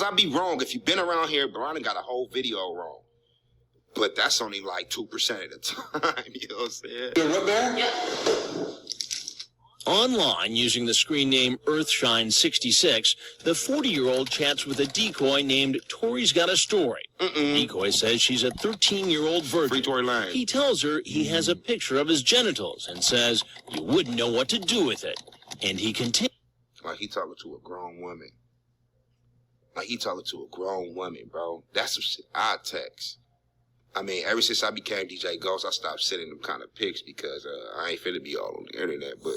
I be wrong. If you've been around here, bro, I done got a whole video wrong. But that's only like 2% of the time, you know what I'm saying? You're what, man? Yeah. Online, using the screen name Earthshine66, the 40-year-old chats with a decoy named Tori's Got a Story. The decoy says she's a 13-year-old virgin. Free Tory Lane. He tells her he has a picture of his genitals and says you wouldn't know what to do with it. And he continues. Like he talking to a grown woman. Like he talking to a grown woman, bro. That's some shit I text. I mean, ever since I became DJ Ghost, I stopped sending them kind of pics because I ain't finna be all on the internet. But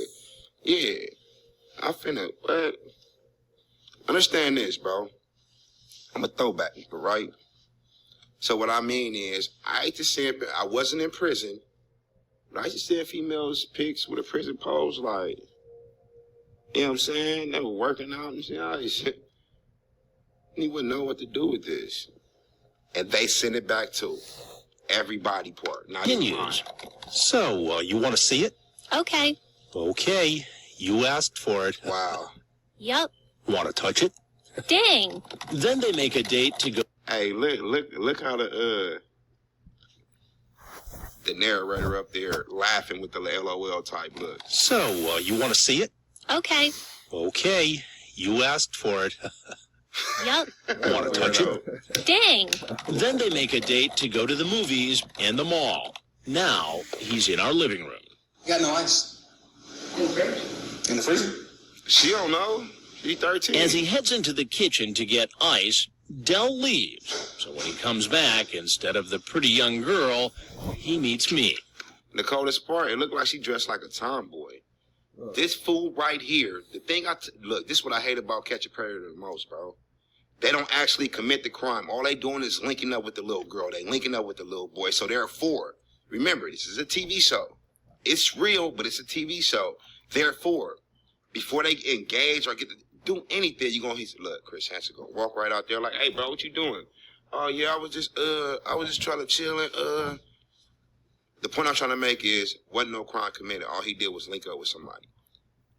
yeah, I finna. But understand this, bro. I'm a throwback, right? So what I mean is, I hate to send. I wasn't in prison, but I used to send females pics with a prison pose, like, you know what I'm saying? They were working out and shit. You wouldn't know what to do with this. And they send it back to everybody part, not even mine. So, you want to see it? Okay. Okay. You asked for it. Wow. Yup. Want to touch it? Dang. Then they make a date to go. Hey, look how the narrator up there laughing with the LOL type look. So, you want to see it? Okay. Okay. You asked for it. Yup. Want to touch it? Dang. Then they make a date to go to the movies and the mall. Now he's in our living room. You got no ice? In the fridge. In the freezer? She don't know. She's 13. As he heads into the kitchen to get ice, Dell leaves. So when he comes back, instead of the pretty young girl, he meets me. The coldest part, it looked like she dressed like a tomboy. This fool right here, the thing look, this is what I hate about Catch a Predator the most, bro. They don't actually commit the crime. All they doing is linking up with the little girl. They linking up with the little boy. So therefore, remember, this is a TV show. It's real, but it's a TV show. Therefore, before they engage or get to do anything, you're gonna look, Chris Hansen gonna walk right out there like, hey bro, what you doing? Oh yeah, I was just trying to chill and the point I'm trying to make is wasn't no crime committed. All he did was link up with somebody.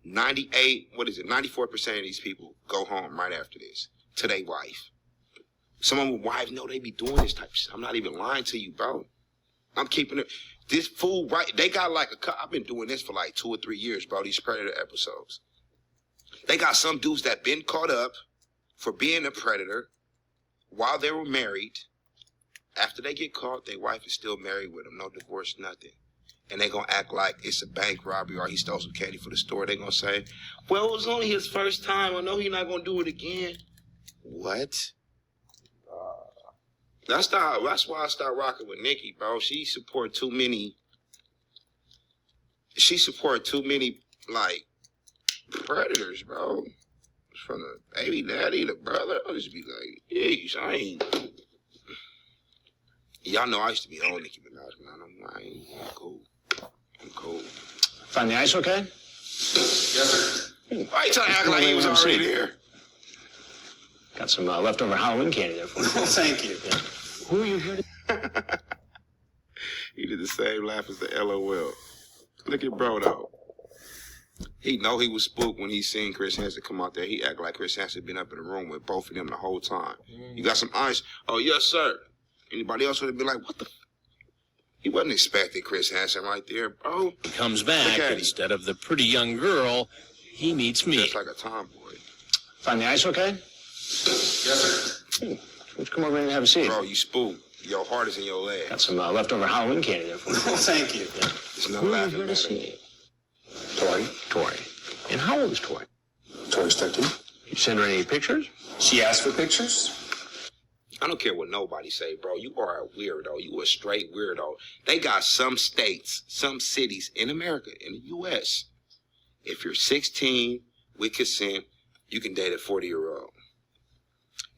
94% of these people go home right after this to their wife. Some of them wives know they be doing this type of shit. I'm not even lying to you, bro. I'm keeping it. This fool, right? They got like I've been doing this for like 2 or 3 years, bro, these Predator episodes. They got some dudes that been caught up for being a predator while they were married. After they get caught, their wife is still married with them. No divorce, nothing. And they going to act like it's a bank robbery or he stole some candy for the store. They going to say, well, it was only his first time. I know he's not going to do it again. What? That's why I started rocking with Nikki, bro. She support too many, like, predators, bro. From the baby daddy, the brother. I'll just be like, yeesh, I ain't. Y'all know I used to be on Nicki Minaj, man. I'm cool. I'm cool. Find the ice okay? Yes, sir. Why you trying to act like he was already there? Got some leftover Halloween candy there for you. Oh, thank you. Yeah. Who are you here to... He did the same laugh as the LOL. Look at bro, though. He know he was spooked when he seen Chris Hansen come out there. He act like Chris Hansen been up in the room with both of them the whole time. You got some ice? Oh, yes, sir. Anybody else would have been like, what the f? He wasn't expecting Chris Hansen right there, bro. He comes back, instead of the pretty young girl, he meets me. Just like a tomboy. Find the ice okay? Yes, sir. Why don't you come over and have a seat? Bro, you spooked. Your heart is in your leg. Got some leftover Halloween candy there for you. Oh, thank you. Yeah. There's no Who are you laughing here to matter. see? Tori. And how old is Tori? Tori's 13. You send her any pictures? She asked for pictures? I don't care what nobody say, bro. You are a weirdo. You a straight weirdo. They got some states, some cities in America, in the U.S., if you're 16 with consent, you can date a 40-year-old.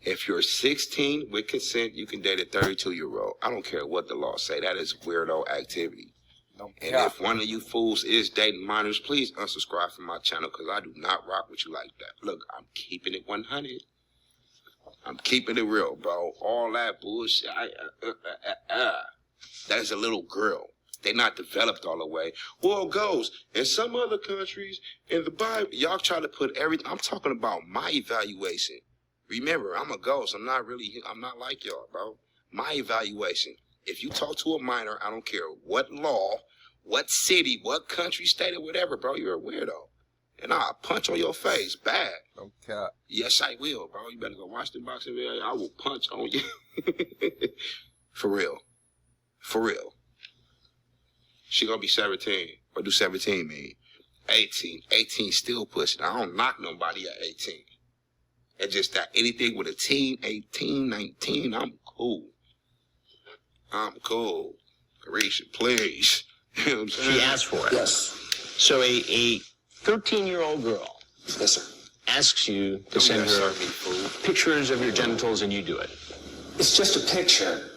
If you're 16 with consent, you can date a 32-year-old. I don't care what the law say. That is weirdo activity. And if one of you fools is dating minors, please unsubscribe from my channel because I do not rock with you like that. Look, I'm keeping it 100. I'm keeping it real, bro. All that bullshit. That is a little girl. They're not developed all the way. Well, it goes. In some other countries, in the Bible, y'all try to put everything. I'm talking about my evaluation. Remember, I'm a ghost. I'm not like y'all, bro. My evaluation, if you talk to a minor, I don't care what law, what city, what country, state, or whatever, bro, you're a weirdo. And I'll punch on your face, bad. Okay. Yes, I will, bro. You better go watch the boxing video. I will punch on you. For real. For real. She gonna be 17. What do 17 mean? 18. 18 still pushing. I don't knock nobody at 18. It's just that anything with a teen, 18, 19, I'm cool. I'm cool. Carisha, please. You know what I'm saying? She asked for it. Yes. So a 13-year-old girl Yes, sir. asks you to Don't send mess her with me, fool. pictures of your genitals and you do it. It's just a picture.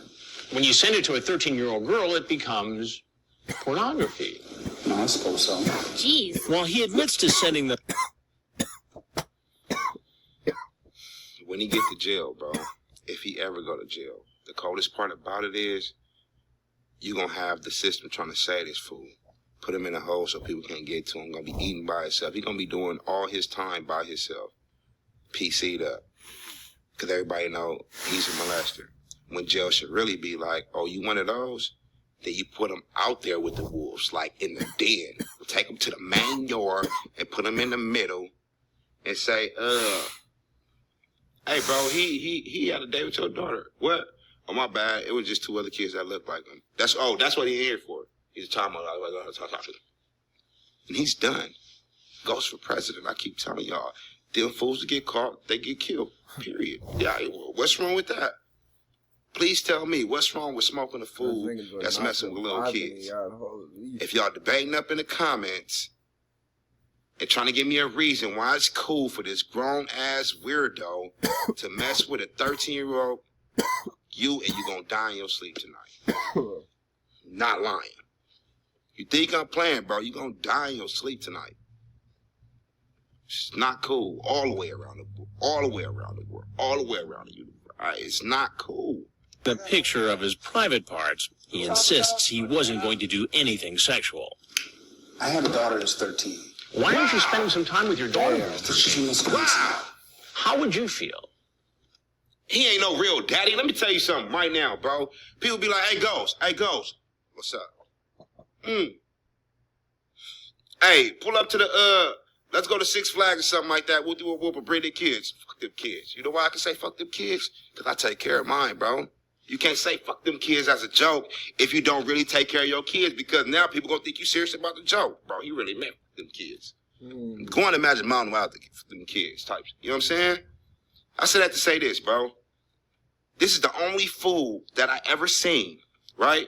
When you send it to a 13-year-old girl, it becomes pornography. No, I suppose so. Jeez. While he admits to sending the When he get to jail, bro, if he ever go to jail, the coldest part about it is you gonna have the system trying to save this fool. Put him in a hole so people can't get to him. Gonna be eating by himself. He gonna be doing all his time by himself. PC'd up. Because everybody know he's a molester. When jail should really be like, oh, you one of those? Then you put him out there with the wolves, like in the den. Take him to the main yard and put him in the middle and say, hey, bro, he had a date with your daughter. What? Oh, my bad. It was just two other kids that looked like him. That's what he here for. He's a child and he's done. Goes for president. I keep telling y'all, them fools that get caught, they get killed. Period. Yeah, what's wrong with that? Please tell me, what's wrong with smoking a food that's messing with little kids? If y'all debating up in the comments and trying to give me a reason why it's cool for this grown-ass weirdo to mess with a 13-year-old, you're gonna die in your sleep tonight. Not lying. You think I'm playing, bro, you're gonna die in your sleep tonight. It's not cool all the way around the world, all the way around the world, all the way around the universe. All right, it's not cool. the picture of his private parts. He insists he wasn't going to do anything sexual. I have a daughter that's 13. Why aren't you spending some time with your daughter? She's in Wisconsin. How would you feel? He ain't no real daddy. Let me tell you something right now, bro. People be like, hey, Ghost. What's up? Hey, pull up to the, let's go to Six Flags or something like that. We'll do a whoop and bring the kids. Fuck them kids. You know why I can say fuck them kids? Because I take care of mine, bro. You can't say fuck them kids as a joke if you don't really take care of your kids, because now people gonna think you serious about the joke, bro. You really meant them kids. Go on to Magic Mountain Wild for them kids types. You know what I'm saying? I said that to say this, bro. This is the only fool that I ever seen, right?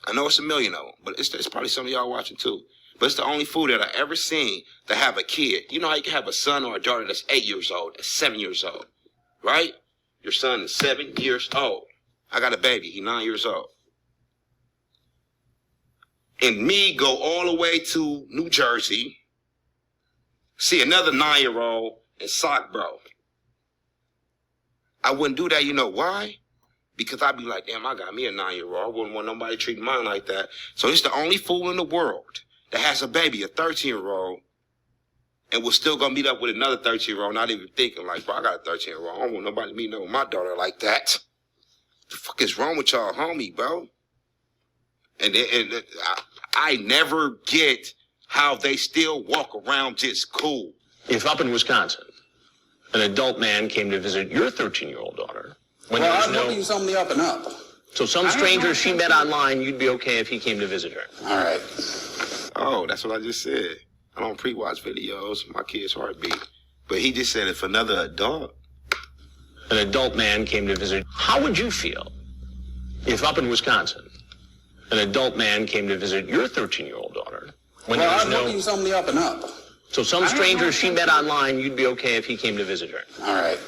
I know it's a million of them, but it's probably some of y'all watching too. But it's the only fool that I ever seen that have a kid. You know how you can have a son or a daughter that's 8 years old, that's 7 years old, right? Your son is 7 years old. I got a baby. He's 9 years old. And me go all the way to New Jersey, see another 9-year-old and sock bro. I wouldn't do that. You know why? Because I'd be like, damn, I got me a 9-year-old. I wouldn't want nobody treating mine like that. So it's the only fool in the world that has a baby, a 13-year-old, and was still gonna meet up with another 13-year-old, not even thinking like, bro, I got a 13-year-old. I don't want nobody meeting up with my daughter like that. The fuck is wrong with y'all, homie, bro? And I never get how they still walk around just cool. If up in Wisconsin, an adult man came to visit your 13-year-old daughter, when Well, there I'm was looking something the up and up. So some stranger she met online, you'd be okay if he came to visit her. All right. Oh, that's what I just said. I don't pre-watch videos, my kid's heartbeat. But he just said if another adult. An adult man came to visit. How would you feel if up in Wisconsin, an adult man came to visit your 13-year-old daughter, when Well, there I'm was looking something the up and up. So some stranger she met online, you'd be okay if he came to visit her. All right.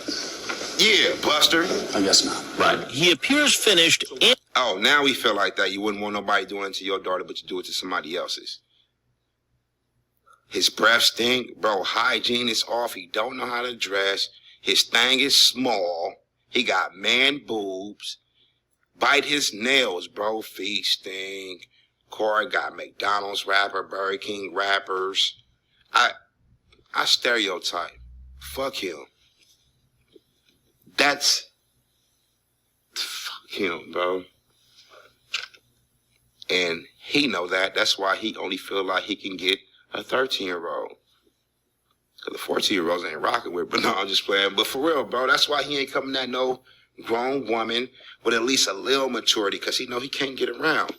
Yeah, Buster. I guess not. Right. He appears finished in... Oh, now we feel like that. You wouldn't want nobody doing it to your daughter, but you do it to somebody else's. His breath stink. Bro, hygiene is off. He don't know how to dress. His thing is small. He got man boobs. Bite his nails, bro. Feet stink. Corey got McDonald's wrapper, Burger King wrappers. I stereotype. Fuck him. That's fuck him, bro. And he know that. That's why he only feel like he can get a 13-year-old. Because the 14-year-olds ain't rocking with. But no, I'm just playing. But for real, bro, that's why he ain't coming at no grown woman with at least a little maturity. Because he know he can't get around.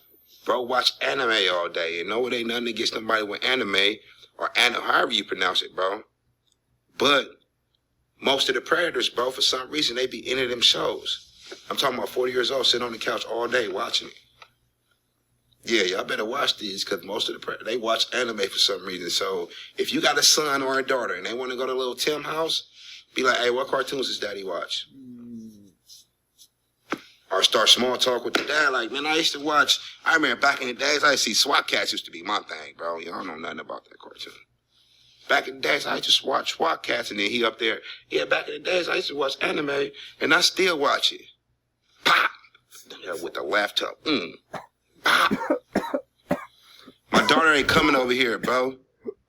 Bro, watch anime all day. And know it ain't nothing against nobody with anime or however you pronounce it, bro. But most of the predators, bro, for some reason, they be into them shows. I'm talking about 40 years old, sitting on the couch all day watching it. Yeah, y'all better watch these because most of the they watch anime for some reason. So if you got a son or a daughter and they want to go to little Tim house, be like, hey, what cartoons does daddy watch? Or start small talk with the dad. Like, man, I used to watch, I remember back in the days, I used to see SWAT Cats used to be my thing, bro. Y'all know nothing about that cartoon. Back in the days, I just watched SWAT Cats, and then he up there. Yeah, back in the days, I used to watch anime, and I still watch it. Pop! With the laptop. Pop! My daughter ain't coming over here, bro.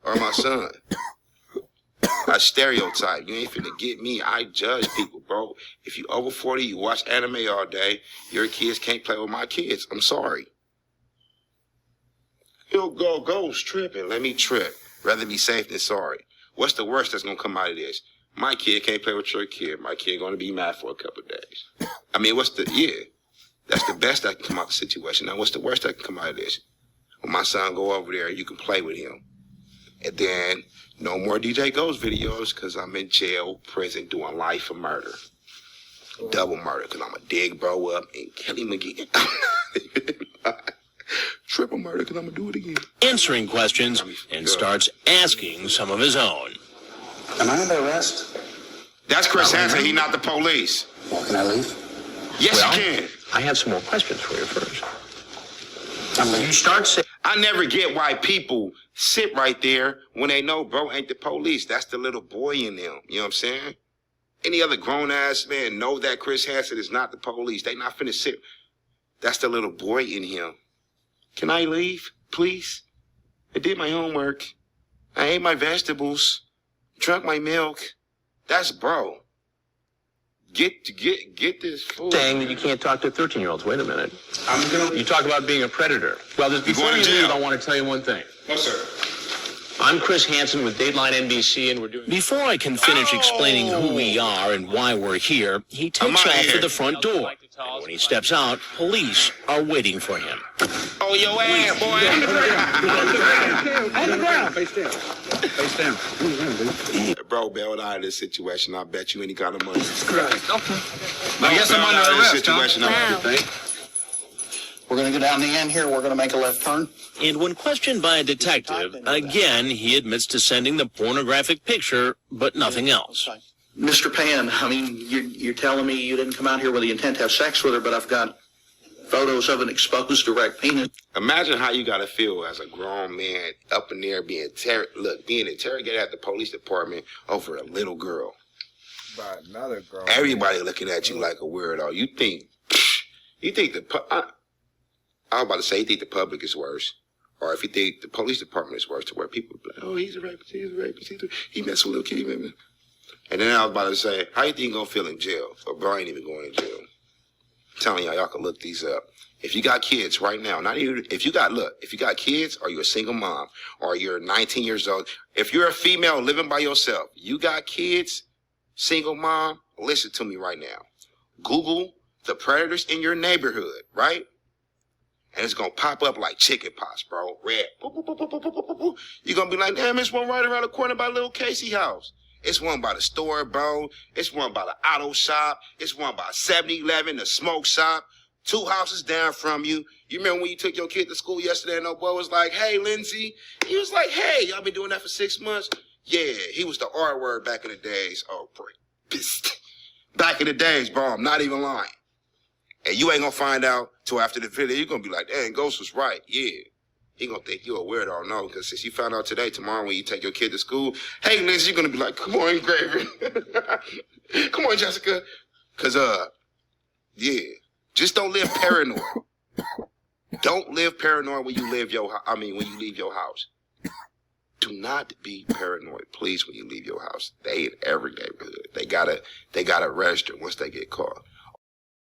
Or my son. I stereotype. You ain't finna get me. I judge people, bro. If you over 40, you watch anime all day, your kids can't play with my kids. I'm sorry. He'll go ghost tripping. Let me trip. Rather be safe than sorry. What's the worst that's gonna come out of this? My kid can't play with your kid. My kid gonna be mad for a couple of days. I mean, that's the best that can come out of the situation. Now, what's the worst that can come out of this? When my son go over there, you can play with him. And then, no more DJ Ghost videos, because I'm in jail, prison, doing life for murder. Double murder, because I'm going to dig bro up and kill him again. Triple murder, because I'm going to do it again. Answering questions and starts asking some of his own. Am I under arrest? That's Chris Hansen. He's not the police. Well, can I leave? Yes, Well, you can. I have some more questions for you first. I'm leaving. You start saying, I never get why people sit right there when they know bro ain't the police. That's the little boy in them. You know what I'm saying? Any other grown-ass man know that Chris Hansen is not the police. They not finna sit. That's the little boy in him. Can I leave, please? I did my homework. I ate my vegetables. Drank my milk. That's bro. Get this food. saying that you can't talk to 13-year-olds. Wait a minute. I'm gonna. You talk about being a predator. Well, before going you to leave, jail. I want to tell you one thing. No, sir. I'm Chris Hansen with Dateline NBC, and we're doing... Before I can finish explaining who we are and why we're here, he takes outta off here. to the front door. And when he steps out, police are waiting for him. Oh, your ass, boy. On the ground. Face down. Face down. Bro bailed out of this situation. I bet you any kind of money. Christ. Okay. Bro I guess I'm bailed under out of this arrest, huh? situation. Wow. We're going to go down the end here. We're going to make a left turn. And when questioned by a detective, again, he admits to sending the pornographic picture, but nothing else. Mr. Pan, I mean, you're telling me you didn't come out here with the intent to have sex with her, but I've got photos of an exposed direct penis. Imagine how you gotta feel as a grown man up in there being interrogated at the police department over a little girl. By another girl. Everybody looking at you like a weirdo. You think I was about to say you think the public is worse. Or if you think the police department is worse, to where people be like, oh, he's a rapist, he messed with little kitty. And then I was about to say, how you think you gonna feel in jail? But bro, I ain't even going to jail. I'm telling y'all can look these up. If you got kids right now, if you got kids, or you're a single mom, or you're 19 years old, if you're a female living by yourself, you got kids, single mom, listen to me right now. Google the predators in your neighborhood, right? And it's gonna pop up like chicken pox, bro. Red. Boop, boop, boop, boop, boop, boop, boop, boop. You're gonna be like, damn, it's one right around the corner by little Casey house. It's one by the store, bro. It's one by the auto shop. It's one by 7-Eleven, the smoke shop. 2 houses down from you. You remember when you took your kid to school yesterday and no boy was like, hey, Lindsay? He was like, hey, y'all been doing that for 6 months? Yeah, he was the R word back in the days. Oh, boy. Back in the days, bro. I'm not even lying. And you ain't gonna find out till after the video. You're gonna be like, dang, Ghost was right. Yeah. He gonna think you a weirdo. No, because since you found out today, tomorrow when you take your kid to school, hey, Lindsay, you're gonna be like, come on, Gregory. Come on, Jessica. Because, yeah. Just don't live paranoid. Don't live paranoid when you leave your house. Do not be paranoid, please, when you leave your house. They in every neighborhood. They gotta register once they get caught.